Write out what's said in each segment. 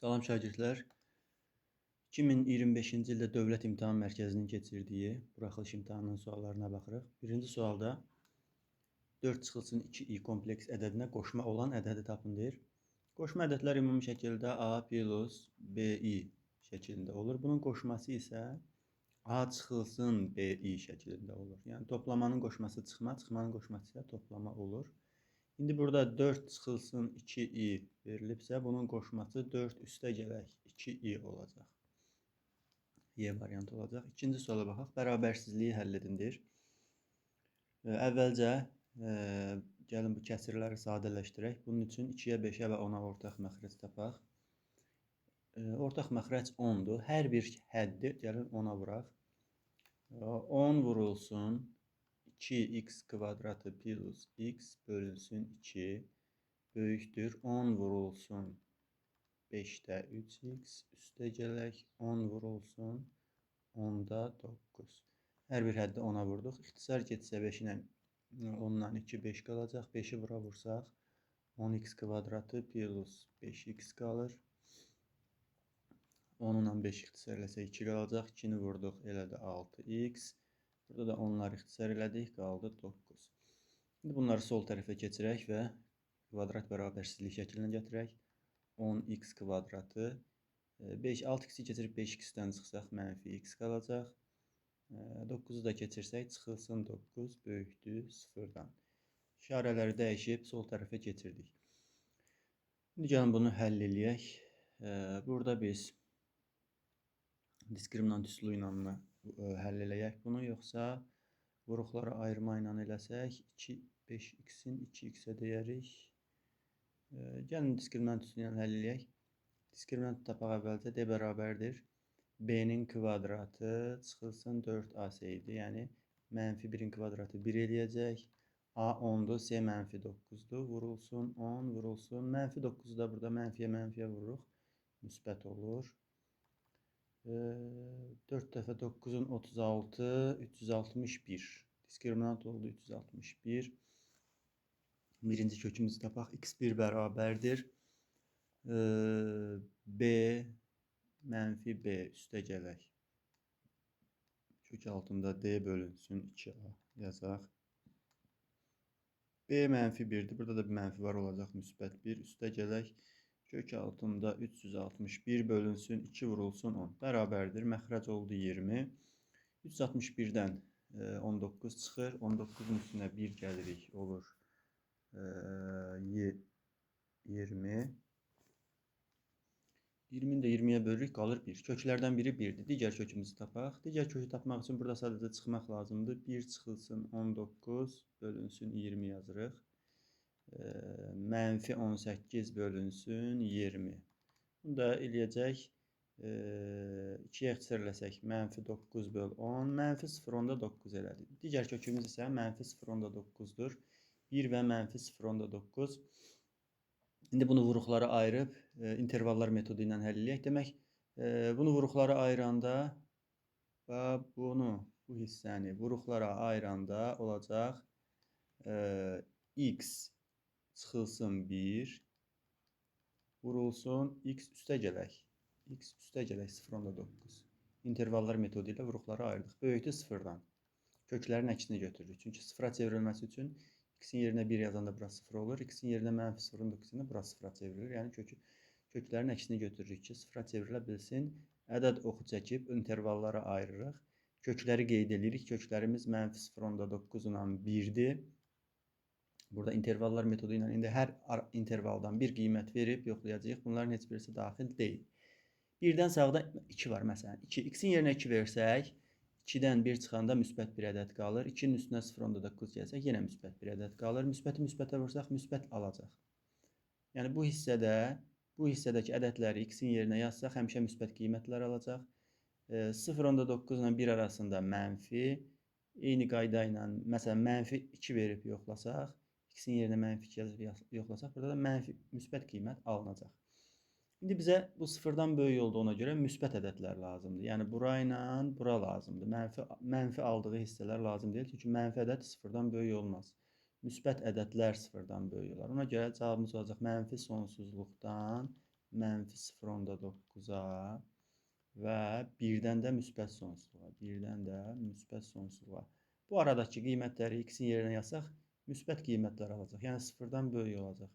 Salam şagirdlər. 2025-ci ildə Dövlət İmtahan Mərkəzinin keçirdiyi buraxılış imtahanının suallarına baxırıq. Birinci sualda 4/2i kompleks ədədinə qoşma olan ədədi tapın deyir. Qoşma ədədlər ümumi şəkildə A plus BI şəklində olur. Bunun qoşması isə A çıxılsın BI şəklində olur. Yəni toplamanın qoşması çıxma, çıxmanın qoşması isə toplama olur. İndi burada 4 çıxılsın 2i verilibsə, bunun qoşması 4 üstə gələk 2i olacaq. Y variantı olacaq. İkinci suala baxaq. Bərabərsizliyi həll edin deyir. Əvvəlcə gəlin bu kəsirləri sadələşdirək. Bunun üçün 2-yə, 5-ə və 10-a ortaq məxrəc tapaq. Ortaq məxrəc 10-dur. Hər bir həddi gəlin 10-a vuraq. 10 vurulsun 2x kvadratı plus x bölünsün 2 böyükdür. 10 vurulsun 5-də 3x üstə gələk 10 vurulsun 10-da 9. Hər bir həddi 10-a vurduq. İxtisar getsə 5 ilə 10-dan 2 5 qalacaq. 5-i vura vursaq 10x kvadratı plus 5x qalır. 10-la 5 ixtisar eləsək 2 qalacaq. 2-ni vurduq elə də 6x. Burada da onları ixtisar elədik, qaldı 9. Şimdi bunları sol tərəfə keçirək və kvadrat bərabərsizlik şəklinə gətirək. 10x kvadratı 6x-i keçirib 5x-dən çıxsaq mənfi x qalacaq. 9-u da keçirsək çıxılsın 9 böyükdür 0-dan. İşarələri dəyişib sol tərəfə keçirdik. Şimdi gəlin bunu həll eləyək. Burada biz diskriminant üsulu ilə həll eləyək bunu, yoxsa vuruqları ayırma ilə eləsək 5x-in 2x-ə deyərik. Gəlin diskriminant üsulu ilə həll eləyək. Diskriminant tapaq əvvəlcə d bərabərdir. B-nin kvadratı çıxılsın 4ac idi. Yəni mənfi 1-in kvadratı 1 eləyəcək. A 10-dur, C mənfi 9-dur. Vurulsun 10, vurulsun. Mənfi 9-u da burada mənfiyə mənfiyə vururuq. Müsbət olur. 4 dəfə 9-un 36, 361. Diskriminant oldu 361. Birinci kökümüzü tapaq. X1 bərabərdir. B mənfi B üstə gələk. Kök altında D bölünsün 2A yazaq. B mənfi 1'dir. Burada da bir mənfi var olacaq. Müsbət 1 üstə gələk. Kök altında 361 bölünsün 2 vurulsun 10. Bərabərdir. Məxrəc oldu 20. 361-dən 19 çıxır. 19-un üstünə 1 gəlirik. Olur 20. 20-ni də 20-yə bölürük. Qalır 1. Köklərdən biri 1'dir. Digər kökümüzü tapaq. Digər kökü tapmaq üçün burada sadəcə çıxmaq lazımdır. 1 çıxılsın 19 bölünsün 20 yazırıq. Mənfi 18 bölünsün 20. Bunu da eləyəcək. 2-yə ixtisar eləsək mənfi 9 böl 10. Mənfi 0,9 elədi. Digər kökümüz isə mənfi 0,9'dur. 1 və mənfi 0,9. İndi bunu vuruqlara ayırıb intervallar metodu ilə həll eləyək. Demək, bunu vuruqlara ayıranda və bunu, bu hissəni vuruqlara ayıranda olacaq x çıxılsın 1 vurulsun x üstə gələk. X üstə gələk 0,9. İntervallar metodu ilə vuruqları ayırdıq. Böyükdür 0-dan. Köklərin əksini götürürük. Çünki 0-a çevrilməsi üçün x-in yerinə 1 yazanda bura 0 olur. X-in yerinə mənfi 0,9 ilə bura 0-a çevrilir. Yəni köklərin əksini götürürük ki, 0-a çevrilə bilsin. Ədəd oxu çəkib intervallara ayırırıq. Kökləri qeyd edirik. Köklərimiz mənfi 0,9 ilə 1'dir. Burada intervallar metodu ilə indi hər intervaldan bir qiymət verib yoxlayacağıq. Bunların heç birisi daxil deyil. 1-dən sağda 2 var məsələn. X-in yerinə 2 versək, 2-dən 1 çıxanda müsbət bir ədəd qalır. 2-nin üstünə 0,9 gəlsək, yenə müsbət bir ədəd qalır. Müsbəti müsbətə vursaq, müsbət alacaq. Yəni bu hissədəki ədədləri X-in yerinə yazsaq, həmişə müsbət qiymətlər alacaq. 0,9 ilə 1 arasında mənfi, eyni qayda ilə, məsələn, mənfi 2 verib yoxlasaq, X-in yerinə mənfi 2 yazıb yoxlasaq, burada da mənfi müsbət qiymət alınacaq. İndi bizə bu 0-dan böyük olduğuna görə müsbət ədədlər lazımdır. Yəni bura ilə bura lazımdır. Mənfi aldığı hissələr lazım deyil. Çünki mənfi ədəd 0-dan böyük olmaz. Müsbət ədədlər 0-dan böyük olar. Ona görə cavabımız olacaq mənfi sonsuzluqdan mənfi 0.9-a və 1-dən də müsbət sonsuzluğa. 1-dən də müsbət sonsuzluğa. Bu aradakı qiymətləri x-in yerinə yazsaq, müsbət qiymətlər alacaq. Yəni 0-dan böyük olacaq.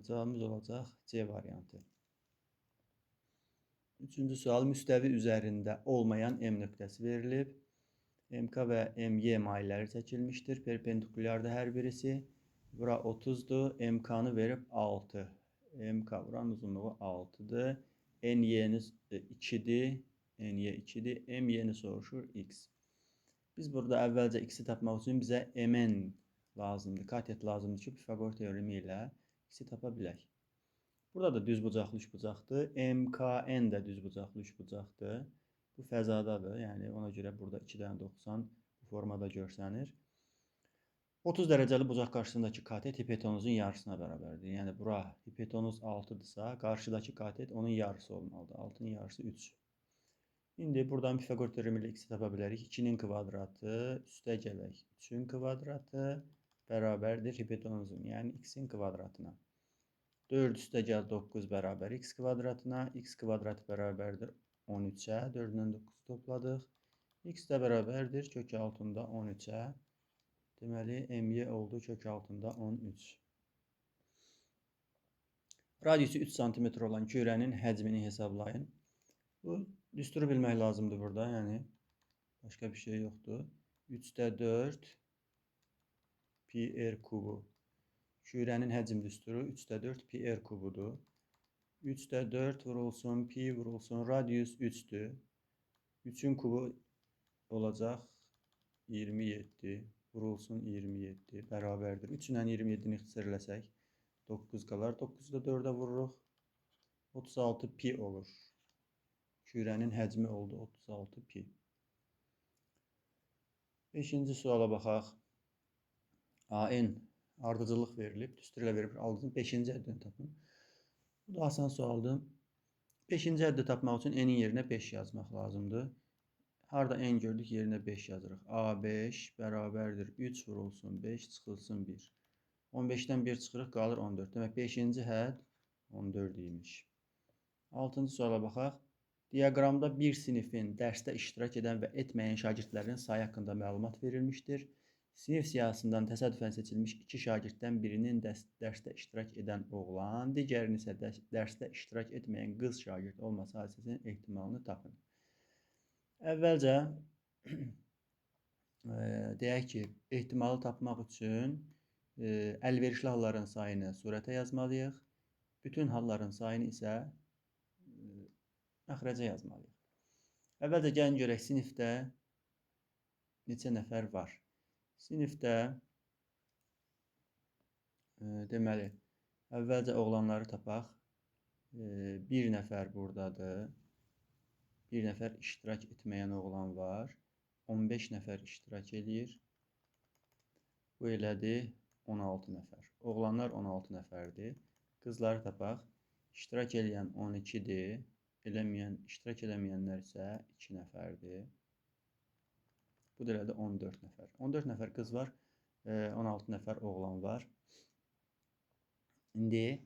Cavabımız olacaq C variantı. Üçüncü sual, müstəvi üzərində olmayan M nöqtəsi verilib. MK və MY mailləri çəkilmişdir. Perpendikulyarda hər birisi. Bura 30-dur. MK-nı verib 6. MK buranın uzunluğu 6-dır. NY-ni 2-dir. NY 2-dir. MY-ni soruşur x. Biz burada əvvəlcə x-i tapmaq üçün bizə MN lazımdır. Katet lazımdır ki, Pifagor teoremi ilə x-i tapa bilək. Burada da düzbucaqlı üçbucaqdır. MKN də düzbucaqlı üçbucaqdır. Bu fəzadadır. Yəni ona görə burada 2-dən 90 bu formada görsənir. 30 dərəcəli bucaq qarşısındakı katet hipotenuzun yarısına bərabərdir. Yəni bura hipotenuz 6-dırsa, qarşıdakı katet onun yarısı olmalıdır. 6-nın yarısı 3. İndi buradan Pifagor teoremi ilə x-i tapa bilərik. 2-nin kvadratı üstə gələk. 3-ün kvadratı bərabərdir hipotenuzun, yəni x-in kvadratına. 4 üstə gəl 9 bərabər x kvadratına. X kvadratı bərabərdir 13-ə. 4-dən 9 topladıq. X də bərabərdir kök altında 13-ə. Deməli, MY oldu kök altında 13. Radiusu 3 cm olan kürənin həcmini hesablayın. Bu düsturu bilmək lazımdır burada. Yəni, başqa bir şey yoxdur. 3-də 4 pi r kubu. Kürənin həcm düsturu 3-də 4 pi r kubudur. 3-də 4 vurulsun, pi vurulsun, radius 3-dür. 3-ün kubu olacaq 27, vurulsun 27, bərabərdir. 3 ilə 27-ni ixtisar eləsək, 9 qalar. 9-da 4-ə vururuq, 36 pi olur. Kürənin həcmi oldu 36 pi. 5-ci suala baxaq. AN ardıcıllıq verilib, düstur ilə verilib, aldığın 5-ci əddini tapın. Bu da asan sualdır. 5-ci əddi tapmaq üçün n-in yerinə 5 yazmaq lazımdır. Harada n gördük, yerinə 5 yazırıq. A5 bərabərdir 3 vurulsun 5 çıxılsın 1. 15-dən 1 çıxırıq, qalır 14. Demək 5-ci hədd 14 imiş. 6-cı suala baxaq. Diaqramda bir sinifin dərsdə iştirak edən və etməyən şagirdlərin sayı haqqında məlumat verilmişdir. Sinif siyahısından təsadüfən seçilmiş 2 şagirddən birinin dərsdə iştirak edən oğlan, digərinin isə dərsdə iştirak etməyən qız şagird olması hadisəsinin ehtimalını tapın. Əvvəlcə deyək ki, ehtimalı tapmaq üçün əlverişli halların sayını surətə yazmalıyıq. Bütün halların sayını isə məxrəcə yazmalıyıq. Əvvəlcə gəlin görək sinifdə neçə nəfər var. Sinifdə deməli, əvvəlcə oğlanları tapaq. Bir nəfər buradadır. Bir nəfər iştirak etməyən oğlan var. 15 nəfər iştirak edir. Bu elədir 16 nəfər. Oğlanlar 16 nəfərdir. Qızları tapaq. İştirak edən 12-dir. İştirak eləməyənlər isə 2 nəfərdir. Bu da elədir 14 nəfər. 14 nəfər qız var, 16 nəfər oğlan var. İndi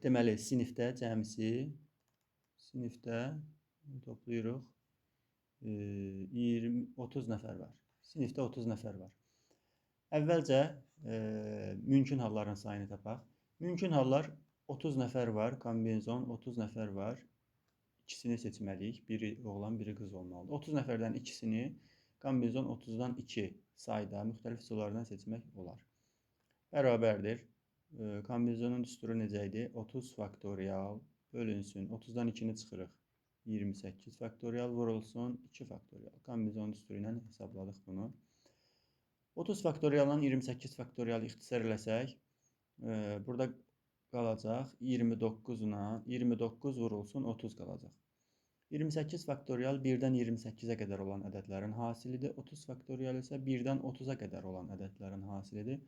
deməli sinifdə cəmsi toplayırıq 30 nəfər var. Sinifdə 30 nəfər var. Əvvəlcə mümkün halların sayını tapaq. Mümkün hallar 30 nəfər var, kombinezon 30 nəfər var. İkisini seçməliyik. Biri oğlan, biri qız olmalıdır. 30 nəfərdən ikisini kombinezon 30-dan 2 sayda müxtəlif üsullardan seçmək olar. Bərabərdir. Kombinezonun düsturu necə idi? 30 faktorial bölünsün. 30-dan 2-ni çıxırıq. 28 faktorial vurulsun 2 faktorial. Kombinezon düsturu ilə hesabladıq bunu. 30 faktorialdan 28 faktorial ixtisar eləsək, burada qalacaq 29 vurulsun 30 qalacaq. 28 faktorial 1-dən 28-ə qədər olan ədədlərin hasilidir. 30 faktorial isə 1-dən 30-a qədər olan ədədlərin hasilidir.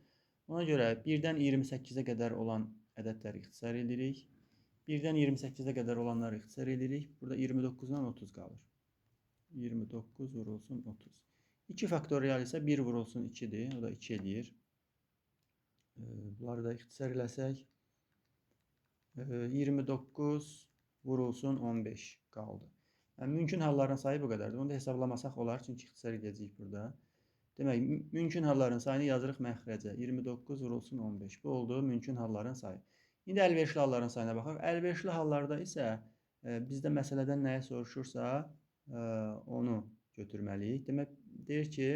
Ona görə 1-dən 28-ə qədər olan ədədləri ixtisar edirik. 1-dən 28-ə qədər olanları ixtisar edirik. Burada 29-dan 30 qalır. 29 vurulsun 30. 2 faktorial isə 1 vurulsun 2-dir. O da 2 edir. Bunları da ixtisar eləsək, 29 vurulsun 15 qaldı. Yəni, mümkün halların sayı bu qədərdir. Onu da hesablamasaq olar, çünki ixtisar edəcəyik burada. Demək, mümkün halların sayını yazırıq məxrəcə. 29 vurulsun 15. Bu oldu mümkün halların sayı. İndi əlverişli halların sayına baxaq. Əlverişli hallarda isə bizdə məsələdən nəyə soruşursa, onu götürməliyik. Demək, deyir ki,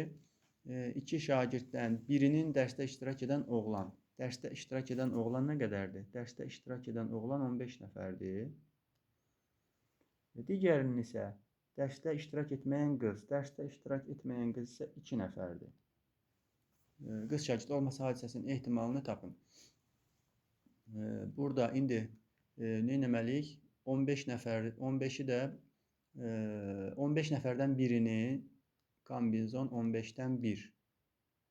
iki şagirddən birinin dərsdə iştirak edən oğlan. Dərsdə iştirak edən oğlan nə qədərdir? Dərsdə iştirak edən oğlan 15 nəfərdir. Digərinin isə dərsdə iştirak etməyən qız, dərsdə iştirak etməyən qız isə 2 nəfərdir. Qız şagird olması hadisəsinin ehtimalını tapın. Burada indi nə etməliyik? 15 nəfər, 15-i də 15 nəfərdən birini kombinzon 15-dən 1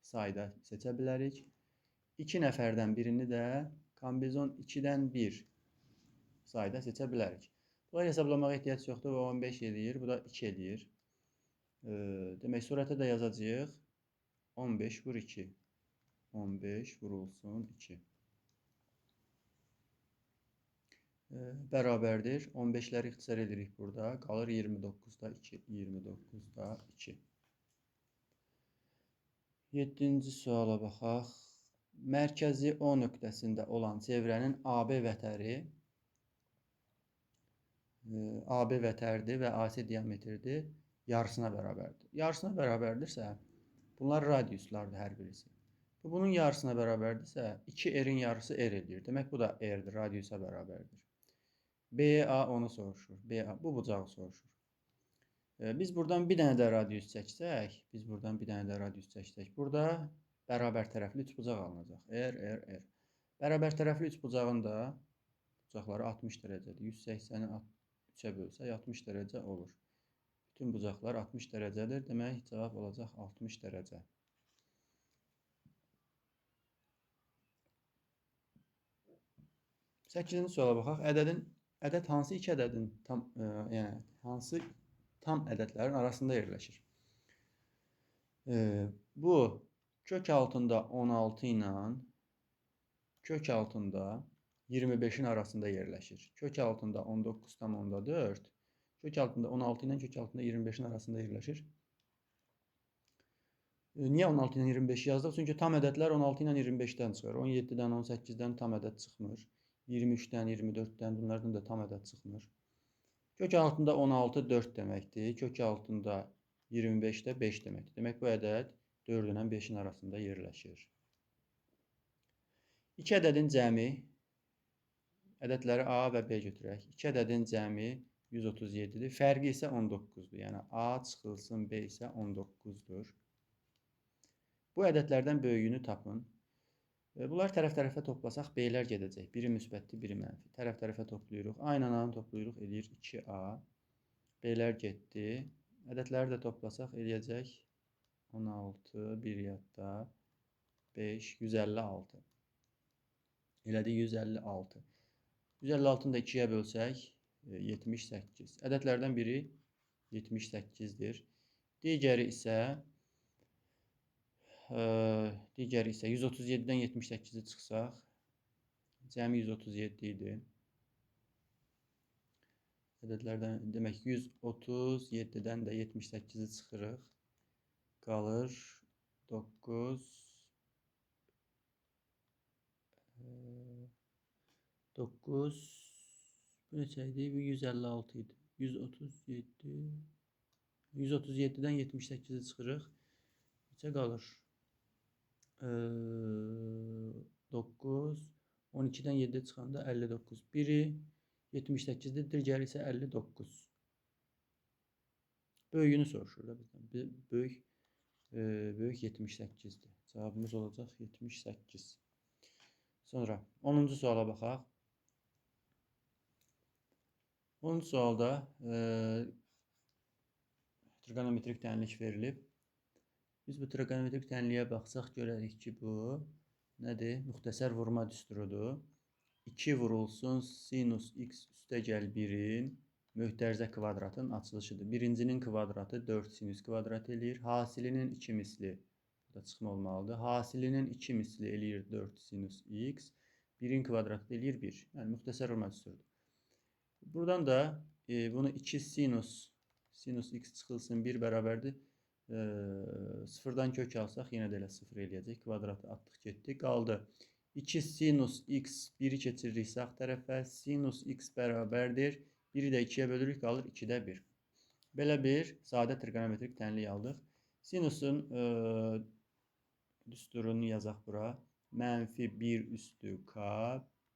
sayda seçə bilərik. 2 nəfərdən birini də kombinzon 2-dən 1 sayda seçə bilərik. Bunları hesablamağa ehtiyac yoxdur. Bu 15 eləyir, bu da 2 eləyir. Demək, surətə də yazacağıq. 15 vur 2. 15 vurulsun 2. Bərabərdir. 15-ləri ixtisar edirik burada. Qalır 29-da 2. 29-da 2. 7-ci suala baxaq. Mərkəzi O nöqtəsində olan çevrənin AB vətəri AB vətərdir və AC diametrdir. Yarısına bərabərdir. Yarısına bərabərdirsə, bunlar radiuslardır hər birisi. Bu, bunun yarısına bərabərdirsə, 2R'in yarısı R edir. Demək, bu da R'dir, radiusa bərabərdir. BA onu soruşur. BA, bu bucağı soruşur. Biz buradan bir dənə də radius çəksək, burada bərabər tərəfli üç bucaq alınacaq. R. Bərabər tərəfli üç bucağın da bucaqları 60 dərəcədir. 180-i 3-ə bölsək 60 dərəcə olur. Bütün bucaqlar 60 dərəcədir. Demək, cavab olacaq 60 dərəcə. Səkkizinci suala baxaq. Ədəd hansı iki ədədin hansı tam ədədlərin arasında yerləşir? Bu kök altında 16 ilə kök altında 25-in arasında yerləşir. Kök altında 19,4, kök altında 16 ilə kök altında 25-in arasında yerləşir. Niyə 16 ilə 25 yazdıq? Çünki tam ədədlər 16 ilə 25-dən çıxır. 17-dən, 18-dən tam ədəd çıxmır. 23-dən, 24-dən bunlardan da tam ədəd çıxmır. Kök altında 16 4 deməkdir. Kök altında 25 də 5 deməkdir. Demək, bu ədəd 4 ilə 5-in arasında yerləşir. İki ədədin cəmi, ədədləri A və B götürək. İki ədədin cəmi 137-dir. Fərqi isə 19-dur. Yəni, A çıxılsın, B isə 19-dur. Bu ədədlərdən böyüyünü tapın. Bunlar tərəf-tərəfə toplasaq B-lər gedəcək. Biri müsbətdir, biri mənfi. Tərəf-tərəfə toplayırıq. Aynı ananı toplayırıq, eləyir 2A. B-lər getdi. Ədədləri də toplasaq eləyəcək 16, 1 yadda, 5, 156. Elədi 156. 156-nı da 2-yə bölsək 78. Ədədlərdən biri 78-dir. Digəri isə 137-dən 78-i çıxsaq, cəmi 137 idi. Ədədlərdən demək 137-dən də 78-i çıxırıq. Qalır 9 bu neçə idi? Bu 156 idi. 137-dən 78-i çıxırıq. Neçə qalır? 9, 12-dən 7 çıxanda 59. Biri 78-dir, digəri isə 59. Böyüyünü soruşur da bizdən. Böyük 78-dir. Cavabımız olacaq 78. Sonra 10-cu suala baxaq. 10-cu sualda trigonometrik tənlik verilib. Biz bu trigonometrik tənliyə baxsaq görərik ki, bu nədir? Müxtəsər vurma düsturudur. 2 vurulsun sinus x üstəgəl 1-in möhtərizə kvadratının açılışıdır. Birincinin kvadratı 4 sinus kvadrat eləyir. Hasilinin 2 misli, bu da çıxma olmalıdır. Hasilinin 2 misli eləyir 4 sinus x. 1'in kvadratı eləyir 1. Yəni müxtəsər vurma düsturudur. Buradan da bunu 2 sinus x çıxılsın 1 bərabərdir. Sıfırdan kök alsaq yenə də elə 0 eləyəcək. Kvadratı atdıq getdi. Qaldı 2 sinus x 1'i keçiririk sağ tərəfə. Sinus x bərabərdir. 1'i də 2'yə bölürük, qalır 2'də 1. Belə bir sadə trigonometrik tənlik aldıq. Sinusun düsturunu yazaq bura. Mənfi 1 üstü k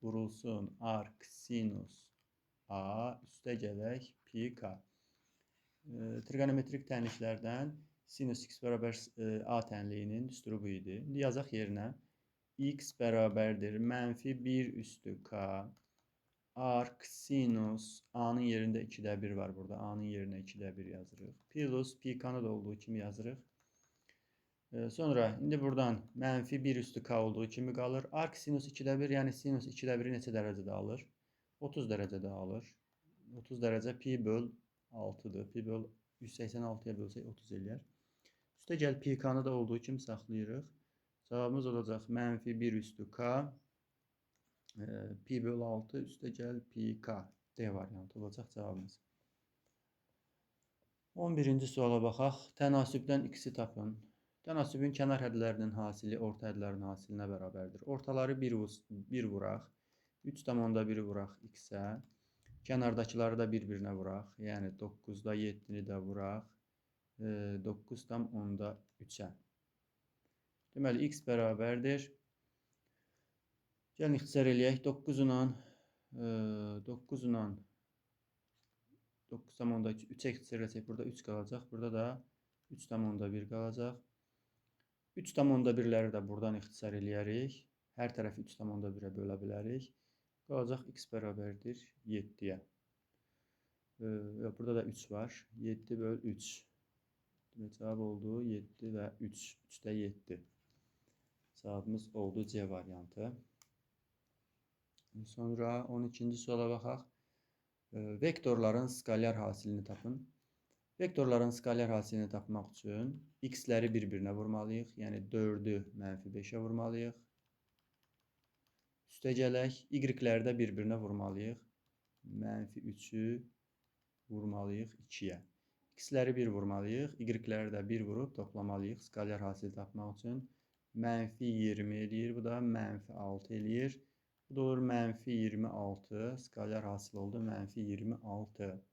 vurulsun arc sinus a üstə gələk pi k. Trigonometrik tənliklərdən sinus x bərabər a tənliyinin düsturu bu idi. İndi yazaq yerinə. X bərabərdir mənfi 1 üstü k arc sinus a'nın yerində 2'də 1 var burada. A'nın yerinə 2'də 1 yazırıq. Plus pi k'nı da olduğu kimi yazırıq. Sonra indi buradan mənfi 1 üstü k olduğu kimi qalır. Arc sinus 2'də 1 yəni sinus 2'də 1'i neçə dərəcədə alır? 30 dərəcədə alır. 30 dərəcə pi böl 6'dır. Pi böl 186'ya bölsək 30 eləyər. Üstə gəl pi k'nı da olduğu kimi saxlayırıq. Cavabımız olacaq mənfi 1 üstü k pi bölü 6 üstə gəl pi k. D variantı olacaq cavabımız. 11-ci suala baxaq. Tənasübdən x-i tapın. Tənasübün kənar hədlərinin hasili orta hədlərin hasilinə bərabərdir. Ortaları 1 vuraq. 3,1'i vuraq x-ə. Kənardakıları da bir-birinə vuraq. Yəni 9'da 7'ni də vuraq. 9,3'ə. Deməli, x bərabərdir. Gəlin ixtisar eləyək. 9 ilə 3'ə ixtisar eləsək, burada 3 qalacaq. Burada da 3,1 qalacaq. 3,1'ləri də buradan ixtisar eləyərik. Hər tərəfi 3,1'ə bölə bilərik. Qalacaq x bərabərdir 7'yə. Burada da 3 var. 7 böl 3. Cavab oldu 7 və 3. 3'də 7. Cavabımız oldu C variantı. Sonra 12-ci suala baxaq. Vektorların skalyar hasilini tapın. Vektorların skalyar hasilini tapmaq üçün x-ləri bir-birinə vurmalıyıq. Yəni 4'ü mənfi 5'ə vurmalıyıq. Üstə gələk. Y-ləri də bir-birinə vurmalıyıq. Mənfi 3'ü vurmalıyıq 2'yə. X-ləri 1 vurmalıyıq. Y-ləri də 1 vurub toplamalıyıq. Skalyar hasili tapmaq üçün. Mənfi 20 eləyir. Bu da mənfi 6 eləyir. Bu da olur mənfi 26. Skalyar hasil oldu. Mənfi 26.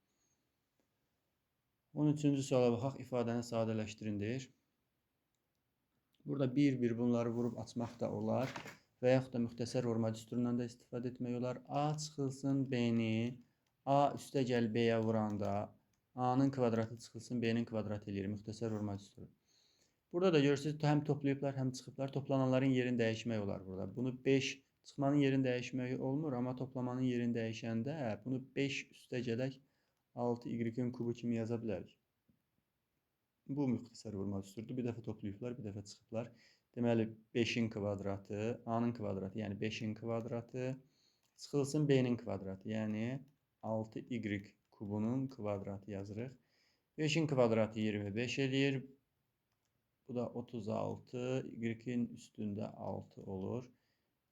13-cü suala baxaq. İfadəni sadələşdirin deyir. Burada bir-bir bunları vurub açmaq da olar. Və yaxud da müxtəsər vurma düsturundan da istifadə etmək olar. A çıxılsın B-ni A üstə gəl B-yə vuranda A-nın kvadratı çıxılsın B-nin kvadratı eləyir. Müxtəsər vurma düsturu. Burada da görürsünüz həm toplayıblar, həm çıxıblar. Toplananların yerini dəyişmək olar burada. Bunu 5 çıxmanın yerini dəyişmək olmur, amma toplamanın yerini dəyişəndə bunu 5 üstə gələk 6y-in kubu kimi yaza bilərik. Bu müxtəsər vurma düsturudur. Bir dəfə toplayıblar, bir dəfə çıxıblar. Deməli 5'in kvadratı, A-nın kvadratı, yəni 5'in kvadratı çıxılsın B-nin kvadratı, yəni 6y kubunun kvadratı yazırıq. 5'in kvadratı 25 eləyir. Bu da 36, y-in üstündə 6 olur.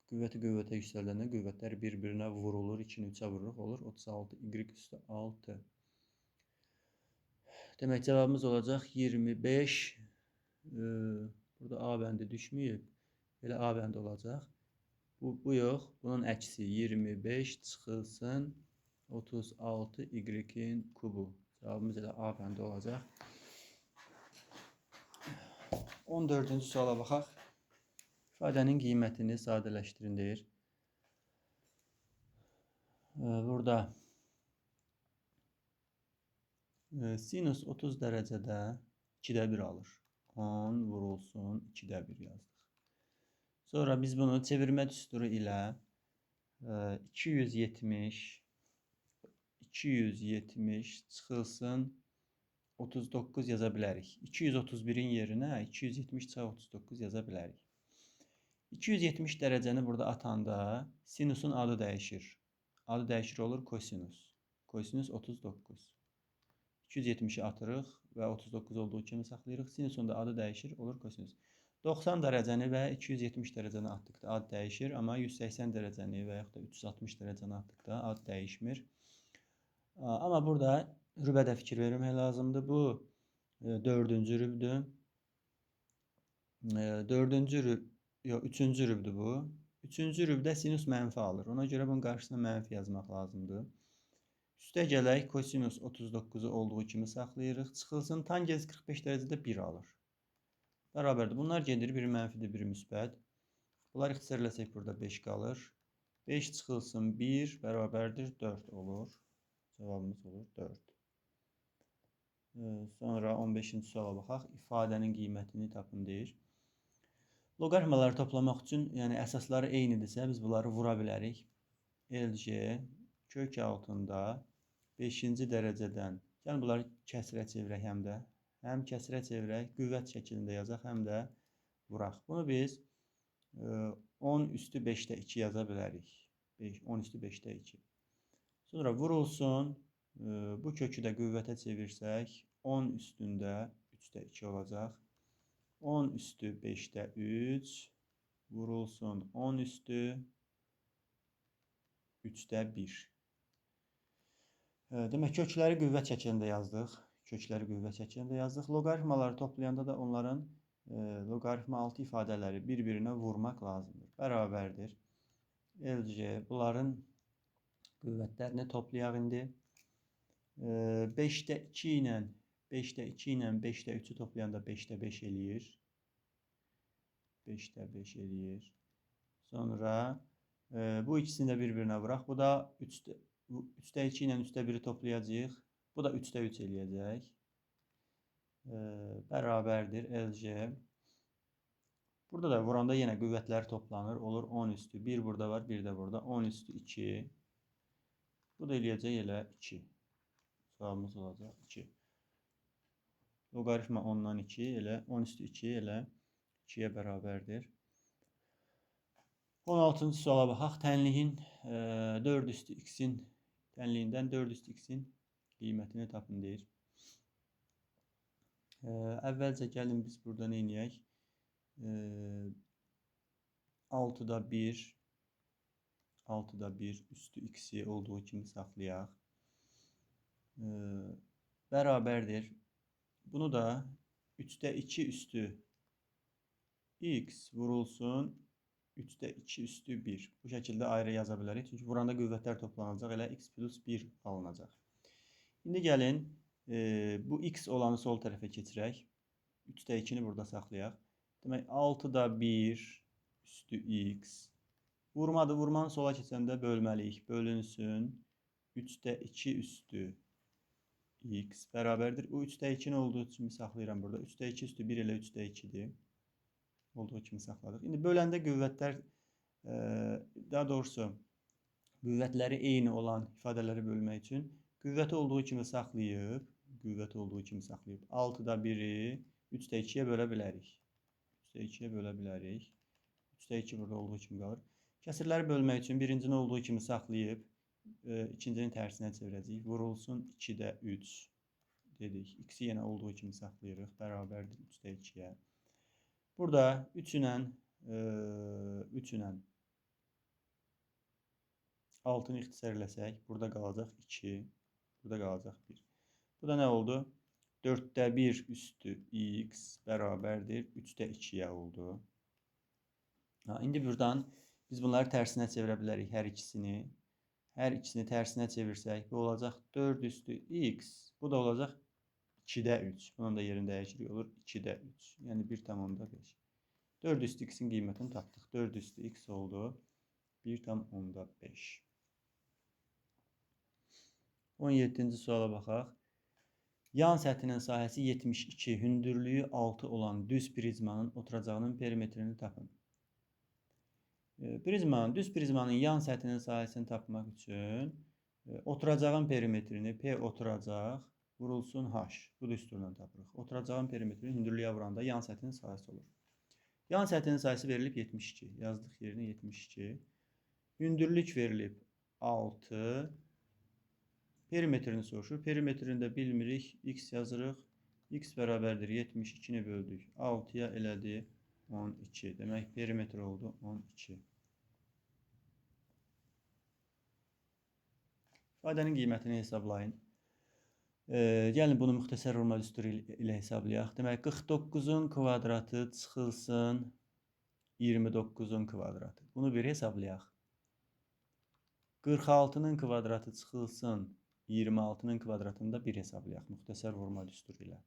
Qüvvəti qüvvətə yüksəldəndə qüvvətlər bir-birinə vurulur. 2'ni 3'ə vururuq. Olur 36 y üstü 6. Demək cavabımız olacaq 25. Burada A bəndi düşməyib. Belə A bəndi olacaq. Bu yox. Bunun əksi 25 çıxılsın 36 y-in kubu. Cavabımız elə A bəndi olacaq. 14-cü suala baxaq. İfadənin qiymətini sadələşdirin deyir. Burada sinus 30 dərəcədə 2'də 1 alır. 10 vurulsun 2'də 1 yazdıq. Sonra biz bunu çevirmə düsturu ilə 270 çıxılsın 39 yaza bilərik. 231'in yerinə 270-39 yaza bilərik. 270 dərəcəni burada atanda sinusun adı dəyişir. Adı dəyişir olur kosinus. Kosinus 39. 270'i atırıq və 39 olduğu kimi saxlayırıq. Sinusun da adı dəyişir olur kosinus. 90 dərəcəni və 270 dərəcəni atdıqda ad dəyişir, amma 180 dərəcəni və yaxud da 360 dərəcəni atdıqda ad dəyişmir. Amma burada rübə də fikir vermək lazımdır. Bu dördüncü rübdür. Dördüncü rüb, yox, üçüncü rübdür bu. Üçüncü rübdə sinus mənfi alır. Ona görə bunun qarşısına mənfi yazmaq lazımdır. Üstə gələk, kosinus 39-u olduğu kimi saxlayırıq. Çıxılsın, tangens 45 dərəcədə 1 alır. Bərabərdir. Bunlar gedir, biri mənfidir, biri müsbət. Bunlar ixtisarləsək burada 5 qalır. 5 çıxılsın 1 bərabərdir 4 olur. Cavabımız olur 4. Sonra 15-ci suala baxaq. İfadənin qiymətini tapın deyir. Loqaritmaları toplamaq üçün, yəni əsasları eynidirsə, biz bunları vura bilərik. LC kök altında 5-ci dərəcədən, yəni bunları kəsrə çevirək həm kəsrə çevirək, qüvvət şəklində yazaq, həm də vuraq. Bunu biz 10 üstü 5-də 2 yaza bilərik. 10 üstü 5-də 2. Sonra vurulsun, bu kökü də qüvvətə çevirsək, 10 üstündə 3-də 2 olacaq. 10 üstü 5-də 3 vurulsun 10 üstü 3-də 1. Demək, kökləri qüvvət şəklində yazdıq. Loqaritmaları toplayanda da onların loqaritma altı ifadələri bir-birinə vurmaq lazımdır. Bərabərdir. LC bunların qüvvətlərini toplayaq indi. 5-də 2 ilə 5-də 3-ü toplayanda 5-də 5 eləyir. 5-də 5 eləyir. Sonra bu ikisini də bir-birinə vuraq. Bu da 3-də 2 ilə 3-də 1-i toplayacağıq. Bu da 3-də 3 eləyəcək. Bərabərdir LC. Burada da vuranda yenə qüvvətlər toplanır. Olur 10 üstü. 1 burada var, 1 də burada. 10 üstü 2. Bu da eləyəcək elə 2. Cavabımız olacaq 2. Loqaritma 10-dan 2 elə 10 üstü 2 elə 2-yə bərabərdir. 16-cı suala baxaq. Tənliyin 4 üstü x-in tənliyindən 4 üstü x-in qiymətini tapın deyir. Əvvəlcə gəlin biz burada nə edək? 6-da 1 üstü x-i olduğu kimi saxlayaq. Bərabərdir. Bunu da 3-də 2 üstü x vurulsun 3-də 2 üstü 1. Bu şəkildə ayrı yaza bilərik. Çünki vuranda qüvvətlər toplanacaq. Elə x plus 1 alınacaq. İndi gəlin bu x olanı sol tərəfə keçirək. 3-də 2-ni burada saxlayaq. Demək 6-da 1 üstü x. Vurmadı. Vurmanı sola keçəndə bölməliyik. Bölünsün 3-də 2 üstü x bərabərdir. Bu 3-də 2-ni olduğu kimi saxlayıram burada. 3-də 2 üstü 1 elə 3-də 2-dir. Olduğu kimi saxladıq. İndi böləndə qüvvətlər, daha doğrusu qüvvətləri eyni olan ifadələri bölmək üçün qüvvəti olduğu kimi saxlayıb 6-da 1-i 3-də 2-yə bölə bilərik. 3-də 2-yə bölə bilərik. 3-də 2 burada olduğu kimi qalır. Kəsirləri bölmək üçün birincini olduğu kimi saxlayıb ikincinin tərsinə çevirəcəyik. Vurulsun 2-də 3 dedik. X-i yenə olduğu kimi saxlayırıq. Bərabərdir 3-də 2-yə. Burada 3 ilə 6-nı ixtisarləsək, burada qalacaq 2, burada qalacaq 1. Bu da nə oldu? 4-də 1 üstü x bərabərdir 3-də 2-yə oldu. İndi buradan biz bunları tərsinə çevirə bilərik hər ikisini. Hər ikisini tərsinə çevirsək, bu olacaq 4 üstü x. Bu da olacaq 2-də 3. Bunun da yerini dəyişiklik olur. 2-də 3. Yəni 1,5. 4 üstü x-in qiymətini tapdıq. 4 üstü x oldu. 1,5. 17-ci suala baxaq. Yan səthinin sahəsi 72, hündürlüyü 6 olan düz prizmanın oturacağının perimetrini tapın. Düz prizmanın yan səthinin sahəsini tapmaq üçün oturacağın perimetrini P oturacaq vurulsun H. Bu düsturla tapırıq. Oturacağın perimetrini hündürlüyə vuranda yan səthinin sahəsi olur. Yan səthinin sayısı verilib 72. Yazdıq yerinə 72. Hündürlük verilib 6. Perimetrini soruşur. Perimetrini də bilmirik. X yazırıq. X bərabərdir 72-ni böldük. 6-ya elədi 12. Demək perimetr oldu 12. İfadənin qiymətini hesablayın. Gəlin bunu müxtəsər vurma düsturu ilə hesablayaq. Demək 49-un kvadratı çıxılsın 29-un kvadratı. Bunu bir hesablayaq. 46-nın kvadratı çıxılsın 26-nın kvadratını da bir hesablayaq müxtəsər vurma düsturu ilə.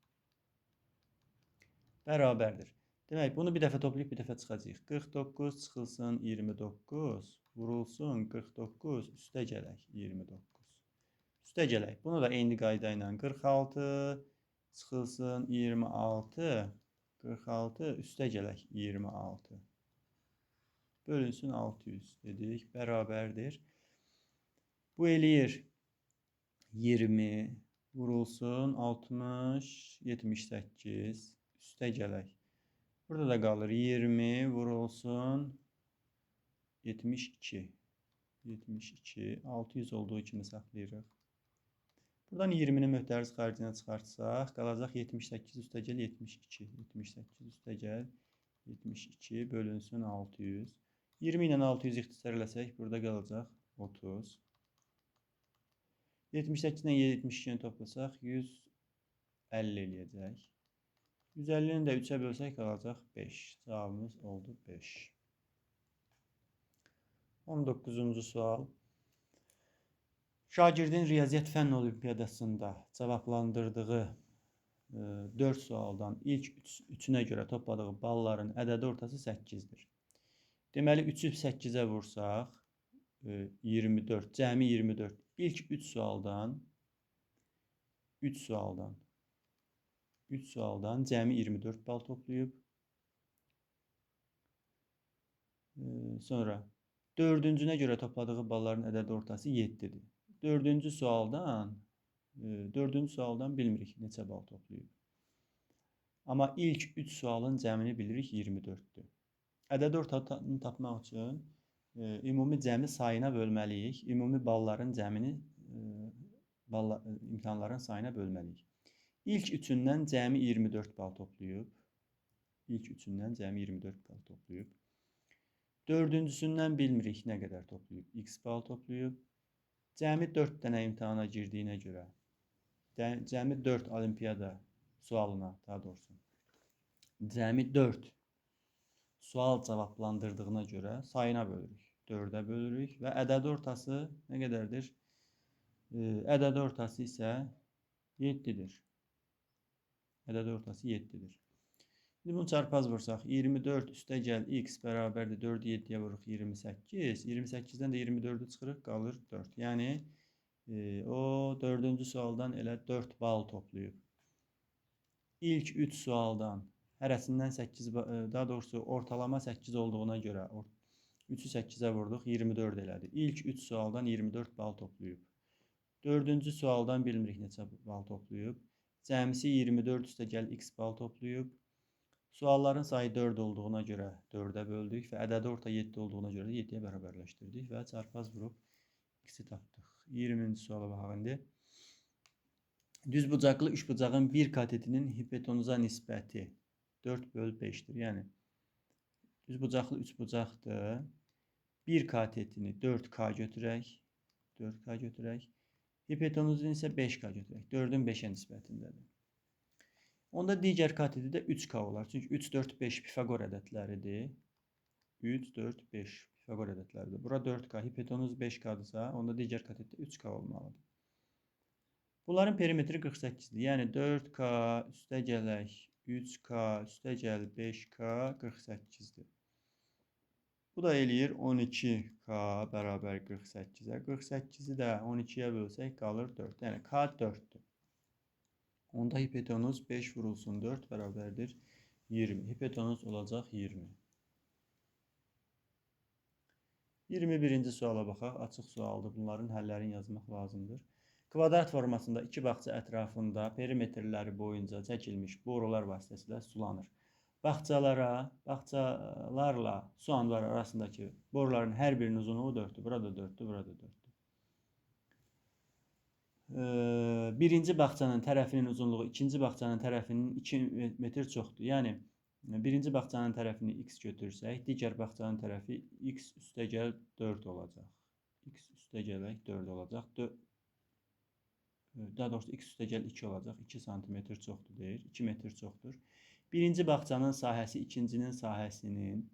Bərabərdir. Demək bunu bir dəfə toplayıb bir dəfə çıxacağıq. 49 çıxılsın 29 vurulsun 49 üstə gələk 29. Üstə gələk. Bunu da eyni qayda ilə 46 çıxılsın 26 46 üstə gələk 26. Bölünsün 600 dedik. Bərabərdir. Bu eləyir 20 vurulsun 60 78 üstə gələk. Burada da qalır 20 vurulsun 72 72 600 olduğu kimi saxlayırıq. Buradan 20-nin möhtəriz xaricinə çıxartsaq, qalacaq 78 üstə gəl 72. 78 üstə gəl 72 bölünsün 600. 20 ilə 600 ixtisar eləsək, burada qalacaq 30. 78 ilə 72-ni toplasaq 150 eləyəcək. 150-ni də 3-ə bölsək qalacaq 5. Cavabımız oldu 5. 19-cu sual. Şagirdin riyaziyyat fənn olimpiyadasında cavablandırdığı 4 sualdan ilk 3-ünə görə topladığı balların ədədi ortası 8-dir. Deməli 3-ü 8-ə vursaq 24, cəmi 24. İlk 3 sualdan 3 sualdan cəmi 24 bal toplayıb. Sonra 4-cünə görə topladığı balların ədədi ortası 7-dir. 4-cü sualdan bilmirik neçə bal toplayıb. Amma ilk 3 sualın cəmini bilirik 24-dür. Ədədi ortanı tapmaq üçün ümumi cəmi sayına bölməliyik. Ümumi balların cəmini imtahanların sayına bölməliyik. İlk 3-ündən cəmi 24 bal toplayıb. İlk 3-ündən cəmi 24 bal toplayıb. 4-cüsündən bilmirik nə qədər toplayıb. X bal toplayıb. Cəmi 4 dənə imtahana girdiyinə görə, cəmi 4 olimpiyada sualına, daha doğrusu, cəmi 4 sual cavablandırdığına görə sayına bölürük. 4-ə bölürük və ədədi ortası nə qədərdir? Ədədi ortası isə 7-dir. Ədədi ortası 7-dir. Şimdi bunu çarpaz vursaq, 24 üstə gəl x bərabərdir 4-ü 7-yə vuruq 28. 28-dən də 24-ü çıxırıq, qalır 4. Yəni o 4-cü sualdan elə 4 bal toplayıb. İlk 3 sualdan hərəsindən 8, daha doğrusu ortalama 8 olduğuna görə 3-ü 8-ə vurduq, 24 elədi. İlk 3 sualdan 24 bal toplayıb. 4-cü sualdan bilmirik neçə bal toplayıb. Cəmisi 24 üstə gəl x bal toplayıb. Sualların sayı 4 olduğuna görə 4-ə böldük və ədədi orta 7 olduğuna görə 7-yə bərabərləşdirdik və çarpaz vurub x-i tapdıq. 20-ci suala baxaq indi. Düzbucaqlı üçbucağın bir katetinin hipotenuza nisbəti 4/5-dir. Yəni düzbucaqlı üçbucaqdır. Bir katetini 4K götürək. 4K götürək. Hipotenuzun isə 5K götürək. 4-ün 5-ə nisbətindədir. Onda digər kateti də 3K olar. Çünki 3, 4, 5 Pifaqor ədədləridir. 3, 4, 5 Pifaqor ədədləridir. Bura 4K, hipotenuz 5K-dırsa, onda digər katet də 3K olmalıdır. Bunların perimetri 48-dir. Yəni 4K üstə gələk 3K üstə gəl 5K 48-dir. Bu da eləyir 12K bərabər 48-ə. 48-i də 12-yə bölsək qalır 4. Yəni K 4-dür. Onda hipotenuz 5 vurulsun 4 bərabərdir 20. Hipotenuz olacaq 20. 21-ci suala baxaq. Açıq sualdır. Bunların həllərini yazmaq lazımdır. Kvadrat formasında iki bağça ətrafında perimetrləri boyunca çəkilmiş borular vasitəsilə sulanır. Bağçalarla su anbarı arasındakı boruların hər birinin uzunluğu 4-dür. Burada 4-dür, burada 4-dür. Birinci bağçanın tərəfinin uzunluğu ikinci bağçanın tərəfinin 2 metr çoxdur. Yəni Birinci bağçanın tərəfini x götürsək, digər bağçanın tərəfi x üstəgəl 4 olacaq. X üstəgələk 4 olacaq. Daha doğrusu x üstəgəl 2 olacaq. 2 sm çoxdur deyir. 2 metr çoxdur. Birinci bağçanın sahəsi ikincinin sahəsinin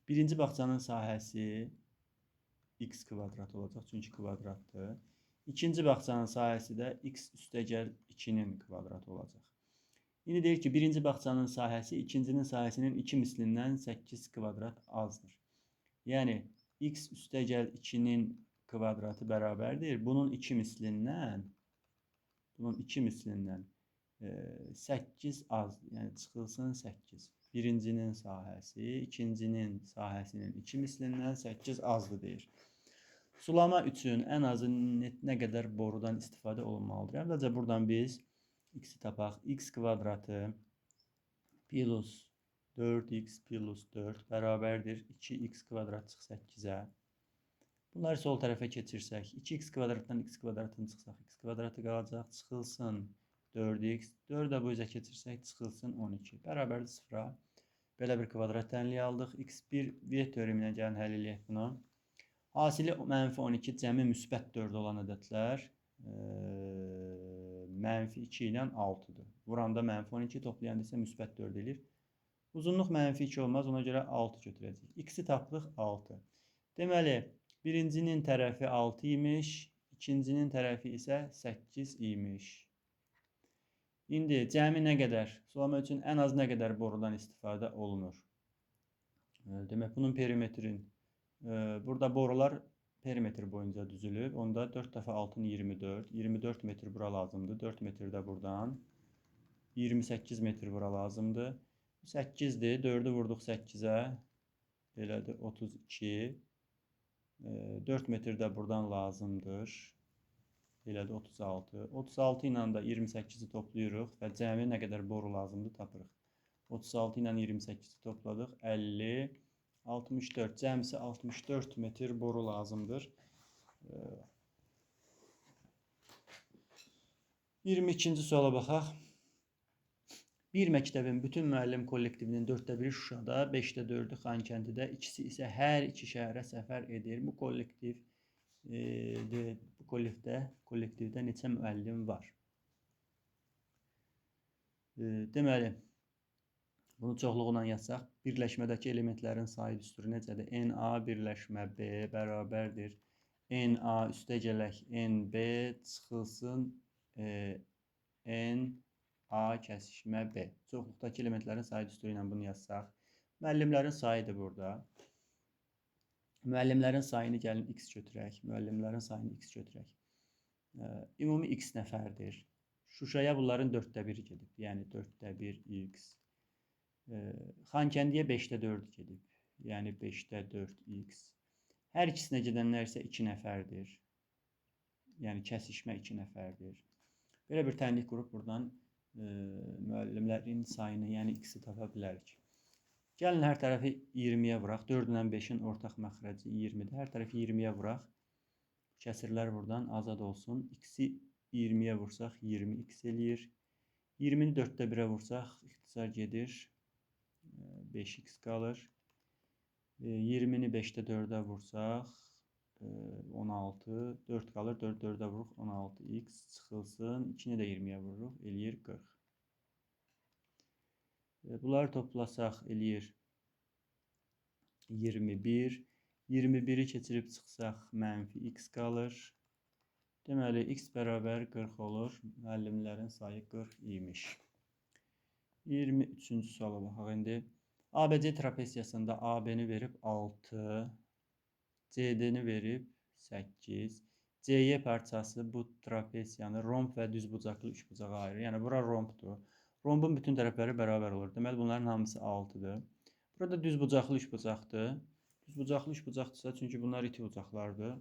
birinci bağçanın sahəsi x kvadrat olacaq. Çünki kvadratdır. İkinci bağçanın sahəsi də x üstəgəl 2-nin kvadratı olacaq. İndi deyir ki, birinci bağçanın sahəsi ikincinin sahəsinin 2 mislindən 8 kvadrat azdır. Yəni, x üstəgəl 2-nin kvadratı bərabərdir. Bunun 2 mislindən 8 azdır. Yəni, çıxılsın 8. Birincinin sahəsi, ikincinin sahəsinin 2 mislindən 8 azdır deyir. Sulama üçün ən azı nə qədər borudan istifadə olunmalıdır? Əvvəlcə buradan biz x-i tapaq. X kvadratı plus 4x plus 4 bərabərdir. 2x kvadrat çıx 8-ə. Bunları sol tərəfə keçirsək, 2x kvadratdan x kvadratını çıxsaq, x kvadratı qalacaq, çıxılsın 4x. 4-ə bu üzə keçirsək, çıxılsın 12. Bərabərdir 0-a. Belə bir kvadrat tənliyi aldıq. x1 v teoreminə gəlin həll eləyək bunu. Hasili -12 cəmi müsbət 4 olan ədədlər -2 ilə 6-dır. Vuranda -12, toplayanda isə müsbət 4 edir. Uzunluq -2 olmaz, ona görə 6 götürəcək. X-i tapdıq 6. Deməli, birincinin tərəfi 6 imiş, ikincinin tərəfi isə 8 imiş. İndi cəmi nə qədər? Sulama üçün ən az nə qədər borudan istifadə olunur? Demək, bunun perimetrin burada borular perimetr boyunca düzülüb. Onda 4 dəfə 6-nı 24. 24 metr bura lazımdır. 4 metr də buradan. 28 metr bura lazımdır. 8-dir. 4-ü vurduq 8-ə. Belədir 32. 4 metr də buradan lazımdır. Belədir 36. 36 ilə də 28-i toplayırıq və cəmi nə qədər boru lazımdır tapırıq. 36 ilə 28-i topladıq. 50. 64. Cəmsi 64 metr boru lazımdır. 22-ci suala baxaq. Bir məktəbin bütün müəllim kollektivinin 4də 1-i Şuşada, 5də 4-ü Xankəndidə, ikisi isə hər iki şəhərə səfər edir. Bu kollektivdə neçə müəllim var? Deməli, bunu çoxluğuna yazsaq, birləşmədəki elementlərin sayı düsturu necədir? NA birləşmə B bərabərdir. NA üstəgələk NB çıxılsın NA kəsişmə B. Çoxluqdakı elementlərin sayı düsturu ilə bunu yazsaq. Müəllimlərin sayıdır burada. Müəllimlərin sayını gəlin x götürək. Müəllimlərin sayını x götürək. Ümumi x nəfərdir. Şuşaya bunların 4də 1 gedib. Yəni 4də 1 x. Xankəndiyə 5də 4 gedib. Yəni 5də 4x. Hər ikisinə gedənlər isə 2 nəfərdir. Yəni kəsişmə 2 nəfərdir. Belə bir tənlik qrup buradan müəllimlərin sayını, yəni x-i tapa bilərik. Gəlin hər tərəfi 20-yə vuraq. 4 ilə 5-in ortaq məxrəci 20-dir. Hər tərəfi 20-yə vuraq. Kəsirlər buradan azad olsun. X-i 20-yə vursaq 20x eləyir. 20-ni 4də 1-ə vursaq ixtisar gedir. 5x qalır. 20-ni 5də 4-ə vursaq 16, 4 qalır. 4 4-ə vuruq 16x çıxılsın. 2-ni də 20-yə vururuq, eləyir 40. Bunları toplasaq eləyir 21. 21-i keçirib çıxsaq -x qalır. Deməli, x bərabər 40 olur. Müəllimlərin sayı 40 imiş. 23-cü suala baxaq indi. ABC trapesiyasında AB-ni verib 6, CD-ni verib 8. CY parçası bu trapesiyanı romb və düzbucaqlı üçbucağa ayırır. Yəni, bura rombdur. Rombun bütün tərəfləri bərabər olur. Deməli, bunların hamısı 6-dır. Burada düzbucaqlı üçbucaqdır. Düzbucaqlı üçbucaqdırsa, çünki bunlar iti bucaqlardır.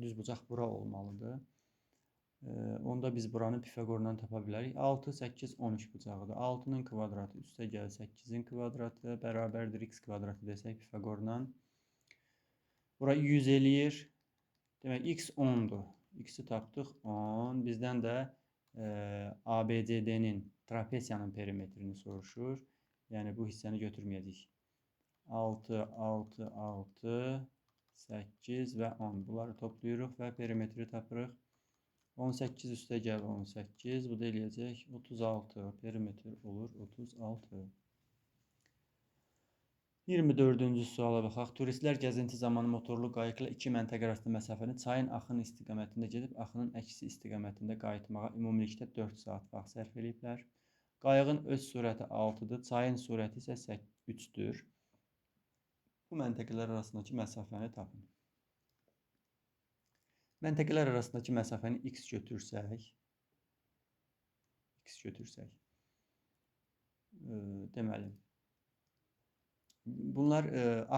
Düzbucaq bura olmalıdır. Onda biz buranı Pifaqordan tapa bilərik. 6, 8, 13 bucağıdır. 6-nın kvadratı üstəgəl 8-in kvadratı bərabərdir x kvadratı desək Pifaqordan. Bura 100 eləyir. Demək, x 10-dur. X-i tapdıq 10. Bizdən də ABCD'nin trapesiyanın perimetrini soruşur. Yəni bu hissəni götürməyəcəyik. 6, 6, 6, 8 və 10. Bunları toplayırıq və perimetri tapırıq. 18 üstə gəl 18. Bu da eləyəcək 36. Perimetr olur 36. 24-cü suala baxaq. Turistlər gəzinti zamanı motorlu qayıqla iki məntəqə arasında məsafəni çayın axın istiqamətində gedib axının əksi istiqamətində qayıtmağa ümumilikdə 4 saat vaxt sərf ediblər. Qayığın öz sürəti 6-dır, çayın sürəti isə 3-dür. Bu məntəqələr arasındakı məsafəni tapın. Məntəqələr arasındakı məsafəni x götürsək, deməli, bunlar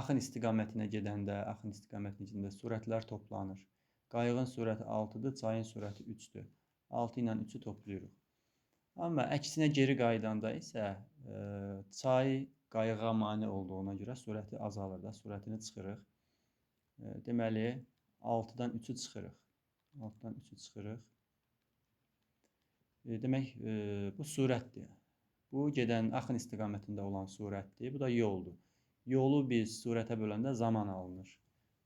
axın istiqamətinə gedəndə sürətlər toplanır. Qayığın sürəti 6-dır, çayın sürəti 3-dür. 6 ilə 3-ü toplayırıq. Amma əksinə geri qaydanda isə çay qayığa mane olduğuna görə sürəti azalır da, sürətini çıxırıq. Deməli, 6-dan 3-ü çıxırıq. 6-dan 3-ü çıxırıq. Demək, bu sürətdir. Bu gedən axın istiqamətində olan sürətdir. Bu da yoldur. Yolu biz sürətə böləndə zaman alınır.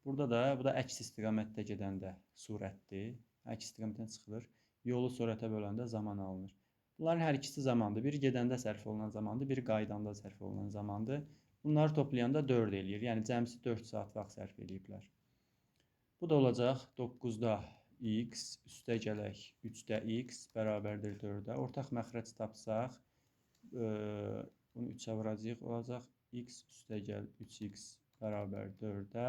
Burada da, bu da əks istiqamətdə gedəndə sürətdir. Əks istiqamətdən çıxılır. Yolu sürətə böləndə zaman alınır. Bunların hər ikisi zamandır. Biri gedəndə sərf olunan zamandır, biri qaydanda sərf olunan zamandır. Bunları toplayanda 4 eləyir. Yəni cəmsi 4 saat vaxt sərf ediblər. Bu da olacaq 9-da x üstə gələk 3-də x bərabərdir 4-də. Ortaq məxrəc tapsaq, bunu 3-ə vuracaq, olacaq x üstə gəl 3x bərabər 4-də.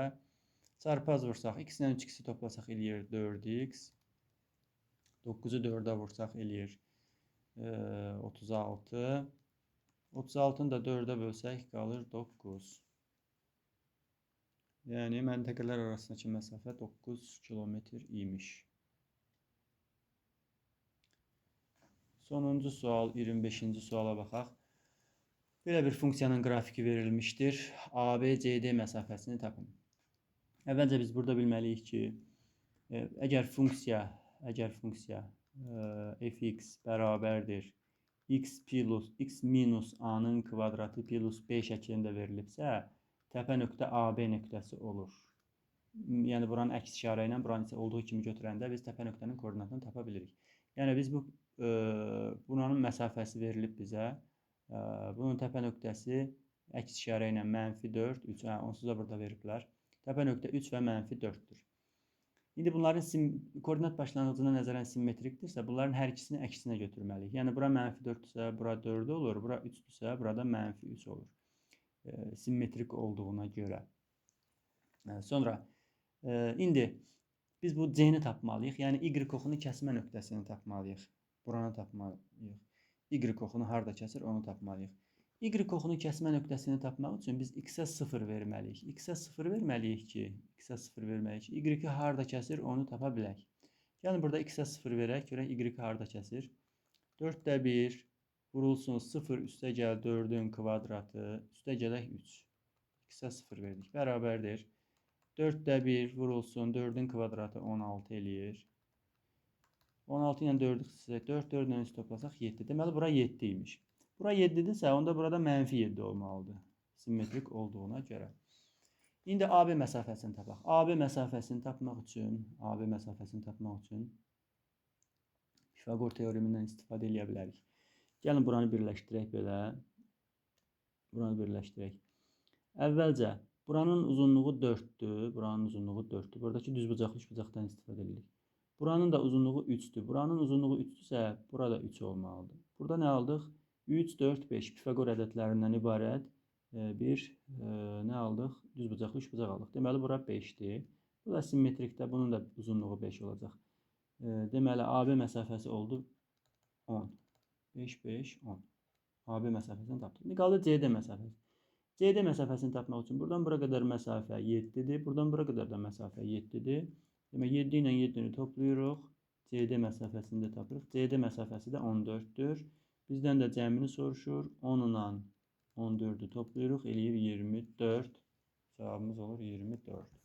Çarpaz vursaq, x ilə 3x-i toplasaq eləyir 4x. 9-u 4-ə vursaq eləyir 36. 36-nı da 4-ə bölsək qalır 9. Yəni məntəqələr arasındakı məsafə 9 kilometr imiş. Sonuncu sual, 25-ci suala baxaq. Belə bir funksiyanın qrafiki verilmişdir. ABCD məsafəsini tapın. Əvvəlcə biz burada bilməliyik ki, əgər funksiya fx bərabərdir x minus a-nın kvadratı plus b şəklində verilibsə, təpə nöqtə AB nöqtəsi olur. Yəni buranın əks işarə ilə buranın isə olduğu kimi götürəndə biz təpə nöqtənin koordinatını tapa bilirik. Yəni biz buranın məsafəsi verilib bizə. Bunun təpə nöqtəsi əks işarə ilə -4, 3, onsuz da burada veriblər. Təpə nöqtə 3 və -4-dür. İndi bunların koordinat başlanğıcına nəzərən simmetrikdirsə, bunların hər ikisini əksinə götürməliyik. Yəni bura -4-dürsə, bura 4 olur, bura 3-dürsə, burada -3 olur. Simmetrik olduğuna görə. Sonra, indi biz bu C-ni tapmalıyıq. Yəni Y oxunu kəsmə nöqtəsini tapmalıyıq. Buranı tapmalıyıq. Y oxunu harada kəsir, onu tapmalıyıq. Y oxunu kəsmə nöqtəsini tapmaq üçün biz x-ə 0 verməliyik. X-ə 0 verməliyik ki, Y-i harada kəsir, onu tapa bilək. Yəni burada x-ə 0 verək, görək Y-i harada kəsir. 4-də 1 vurulsun 0 üstə gəl 4-ün kvadratı, üstə gələk 3. X-ə 0 verdik, bərabərdir. 4-də 1 vurulsun 4-ün kvadratı 16 eləyir. 16 ilə 4-ü xüsusilə 4, 4 ilə 3 toplasaq 7. Deməli, bura 7 imiş. Bura 7-dirsə, onda burada -7 olmalıdır. Simmetrik olduğuna görə. İndi AB məsafəsini tapaq. AB məsafəsini tapmaq üçün Pifaqor teoremindən istifadə edə bilərik. Gəlin buranı birləşdirək belə. Əvvəlcə, buranın uzunluğu 4-dür. Buradakı düzbucaqlı üçbucaqdan istifadə edirik. Buranın da uzunluğu 3-dür. Buranın uzunluğu 3-dürsə, burada 3 olmalıdır. Burada nə aldıq? 3, 4, 5 Pifaqor ədədlərindən ibarət bir nə aldıq? Düzbucaqlı üçbucaq aldıq. Deməli, bura 5-dir. Bu da simmetrikdə, bunun da uzunluğu 5 olacaq. Deməli, AB məsafəsi oldu 10. 5, 5, 10. AB məsafəsini tapdıq. İndi qaldı CD məsafəsi. CD məsafəsini tapmaq üçün buradan bura qədər məsafə 7-dir. Buradan bura qədər də məsafə 7-dir. Demək, 7 ilə 7-ni toplayırıq. CD məsafəsini də tapırıq. CD məsafəsi də 14-dür. Bizdən də cəmini soruşur. 10 ilə 14-ü toplayırıq. Eləyir 24. Cavabımız olur 24.